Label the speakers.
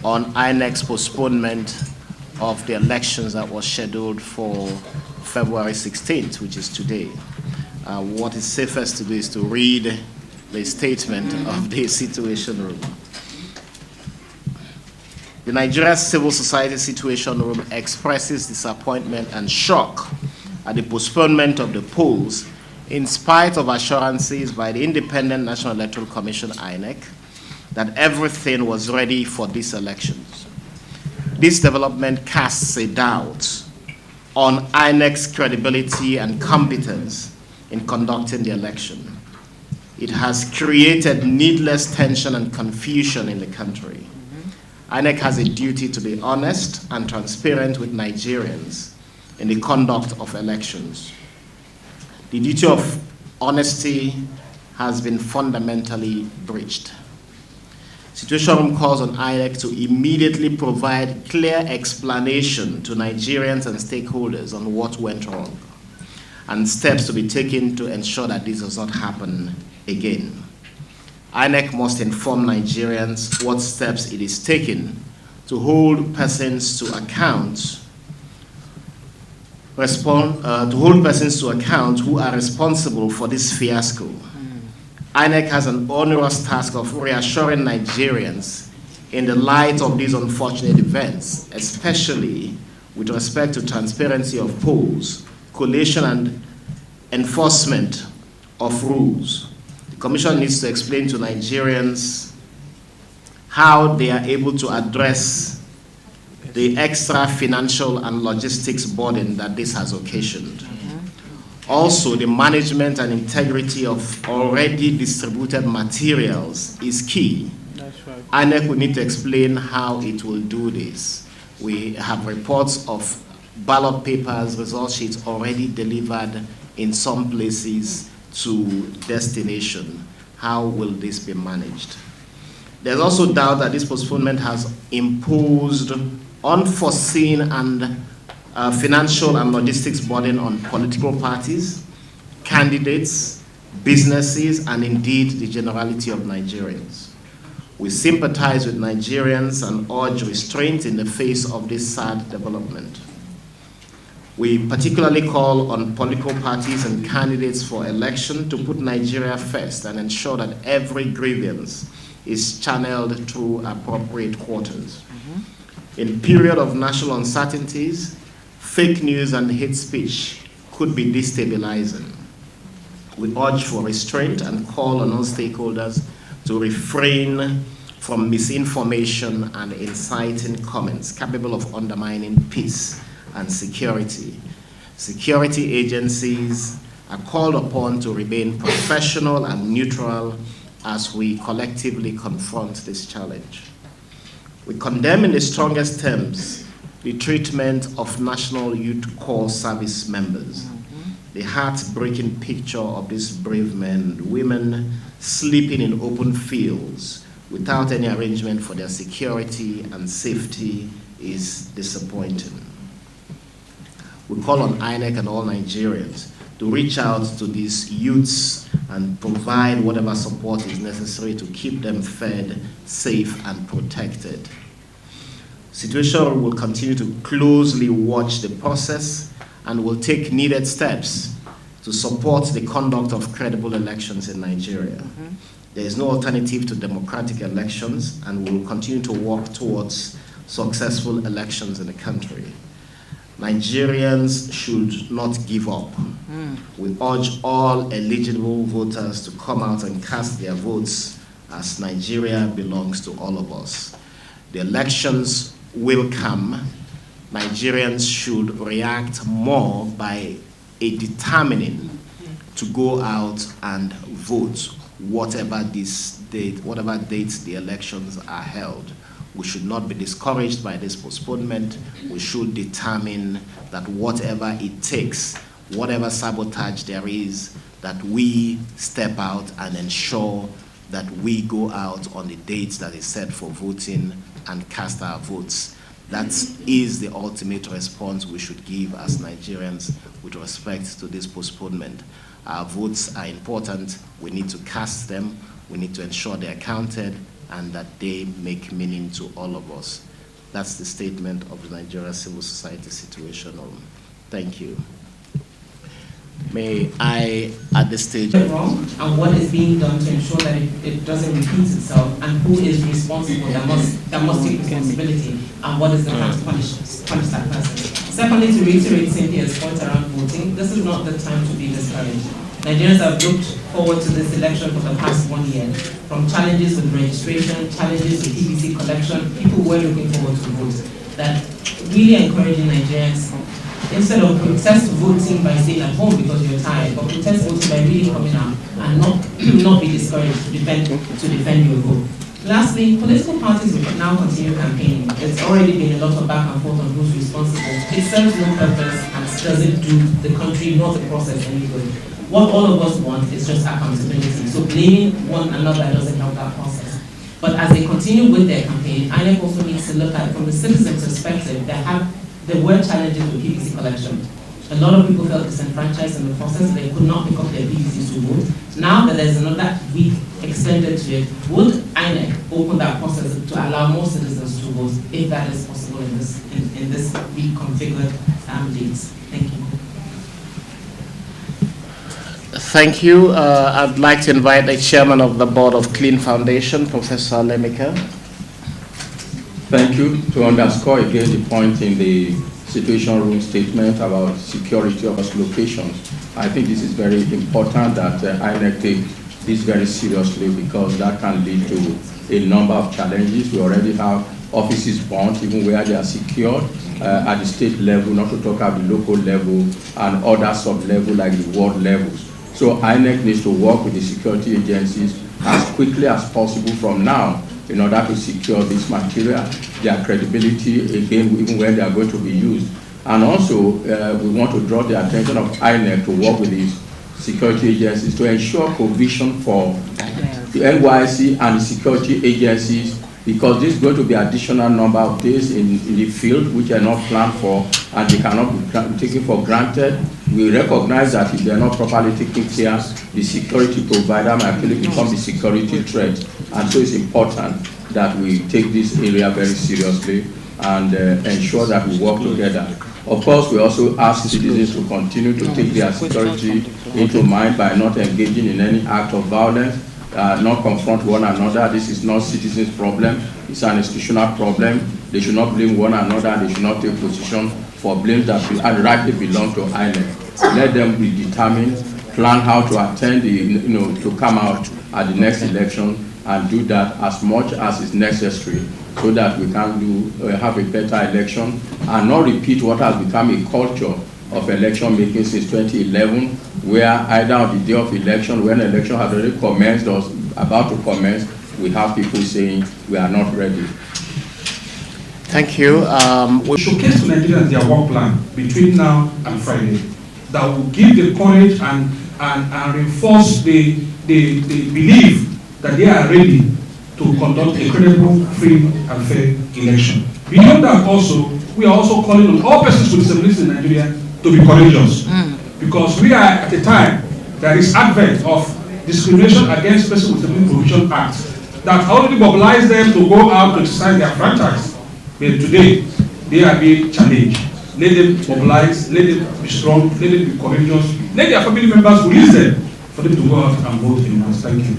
Speaker 1: on INEC's postponement of the elections that was scheduled for February 16th, which is today. What is safest to do is to read the statement of the Situation Room. The Nigeria Civil Society Situation Room expresses disappointment and shock at the postponement of the polls in spite of assurances by the Independent National Electoral Commission, INEC, that everything was ready for these elections. This development casts a doubt on INEC's credibility and competence in conducting the election. It has created needless tension and confusion in the country. INEC has a duty to be honest and transparent with Nigerians in the conduct of elections. The duty of honesty has been fundamentally breached. Situation Room calls on INEC to immediately provide clear explanation to Nigerians and stakeholders on what went wrong and steps to be taken to ensure that this does not happen again. INEC must inform Nigerians what steps it is taking to hold persons to account who are responsible for this fiasco. INEC has an onerous task of reassuring Nigerians in the light of these unfortunate events, especially with respect to transparency of polls, collation and enforcement of rules. The Commission needs to explain to Nigerians how they are able to address the extra financial and logistics burden that this has occasioned. Also, the management and integrity of already distributed materials is key.
Speaker 2: That's right.
Speaker 1: INEC will need to explain how it will do this. We have reports of ballot papers, result sheets already delivered in some places to destination. How will this be managed? There's also doubt that this postponement has imposed unforeseen and financial and logistics burden on political parties, candidates, businesses, and indeed the generality of Nigerians. We sympathize with Nigerians and urge restraint in the face of this sad development. We particularly call on political parties and candidates for election to put Nigeria first and ensure that every grievance is channeled through appropriate quarters. In period of national uncertainties, fake news and hate speech could be destabilizing. We urge for restraint and call on all stakeholders to refrain from misinformation and inciting comments capable of undermining peace and security. Security agencies are called upon to remain professional and neutral as we collectively confront this challenge. We condemn in the strongest terms the treatment of National Youth Corps service members. The heartbreaking picture of these brave men and women sleeping in open fields without any arrangement for their security and safety is disappointing. We call on INEC and all Nigerians to reach out to these youths and provide whatever support is necessary to keep them fed, safe, and protected. Situation will continue to closely watch the process and will take needed steps to support the conduct of credible elections in Nigeria. There is no alternative to democratic elections, and we will continue to work towards successful elections in the country. Nigerians should not give up. We urge all eligible voters to come out and cast their votes, as Nigeria belongs to all of us. The elections will come. Nigerians should react more by determining to go out and vote whatever date the elections are held. We should not be discouraged by this postponement. We should determine that whatever it takes, whatever sabotage there is, that we step out and ensure that we go out on the dates that is set for voting and cast our votes. That is the ultimate response we should give as Nigerians with respect to this postponement. Our votes are important. We need to cast them. We need to ensure they are counted. and that they make meaning to all of us. That's the statement of the Nigeria civil society situation. Thank you. May I, at this stage...
Speaker 2: wrong, and what is being done to ensure that it doesn't repeat itself, and who is responsible, that must take responsibility, and what is the plan to punish that person. Secondly, to reiterate Cynthia's point around voting, this is not the time to be discouraged. Nigerians have looked forward to this election for the past 1 year. From challenges with registration, challenges with PVC collection, people were looking forward to vote. That really encouraging Nigerians, instead of protest voting by staying at home because you're tired, but protest voting by really coming out and not be discouraged to defend your vote. Lastly, political parties will now continue campaigning. There's already been a lot of back and forth on who's responsible. It serves no purpose and doesn't do the country nor the process any good. What all of us want is just accountability. So blaming one another doesn't help that process. But as they continue with their campaign, INEC also needs to look at it from the citizen perspective. There were challenges with PVC collection. A lot of people felt disenfranchised in the process. They could not pick up their PVCs to vote. Now that there's another week extended to it, would INEC open that process to allow more citizens to vote, if that is possible in this reconfigured dates? Thank you.
Speaker 1: Thank you. I'd like to invite the chairman of the board of Clean Foundation, Professor Lemika.
Speaker 3: Thank you. To underscore again the point in the situation room statement about security of locations, I think this is very important that INEC take this very seriously, because that can lead to a number of challenges. We already have offices burnt, even where they are secured at the state level, not to talk about the local level and other sub-level like the world levels. So INEC needs to work with the security agencies as quickly as possible from now in order to secure this material, their credibility, again, even when they are going to be used. And also, we want to draw the attention of INEC to work with these security agencies to ensure provision for the NYC and the security agencies, because this is going to be additional number of days in the field which are not planned for, and they cannot be taken for granted. We recognize that if they are not properly taken care, the security provider may actually become the security threat. And so it's important that we take this area very seriously and ensure that we work together. Of course, we also ask citizens to continue to take their security into mind by not engaging in any act of violence, not confront one another. This is not citizens' problem, it's an institutional problem. They should not blame one another, they should not take position for blames that rightly belong to INEC. Let them be determined, plan how to attend, to come out at the next election, and do that as much as is necessary, so that we can have a better election and not repeat what has become a culture of election making since 2011, where either on the day of election, when election has already commenced or about to commence, we have people saying we are not ready.
Speaker 1: Thank you.
Speaker 4: We showcase to Nigerians their work plan between now and Friday that will give the courage and reinforce the belief that they are ready to conduct a credible, free, and fair election. Beyond that, also, we are also calling on all persons with disabilities in Nigeria to be courageous, because we are at a time that is advent of discrimination against persons with disability provision act that already mobilized them to go out to exercise their franchise. But today, they are being challenged. Let them mobilize, let them be strong, let them be courageous, let their family members release them for them to go out and vote in mass. Thank you.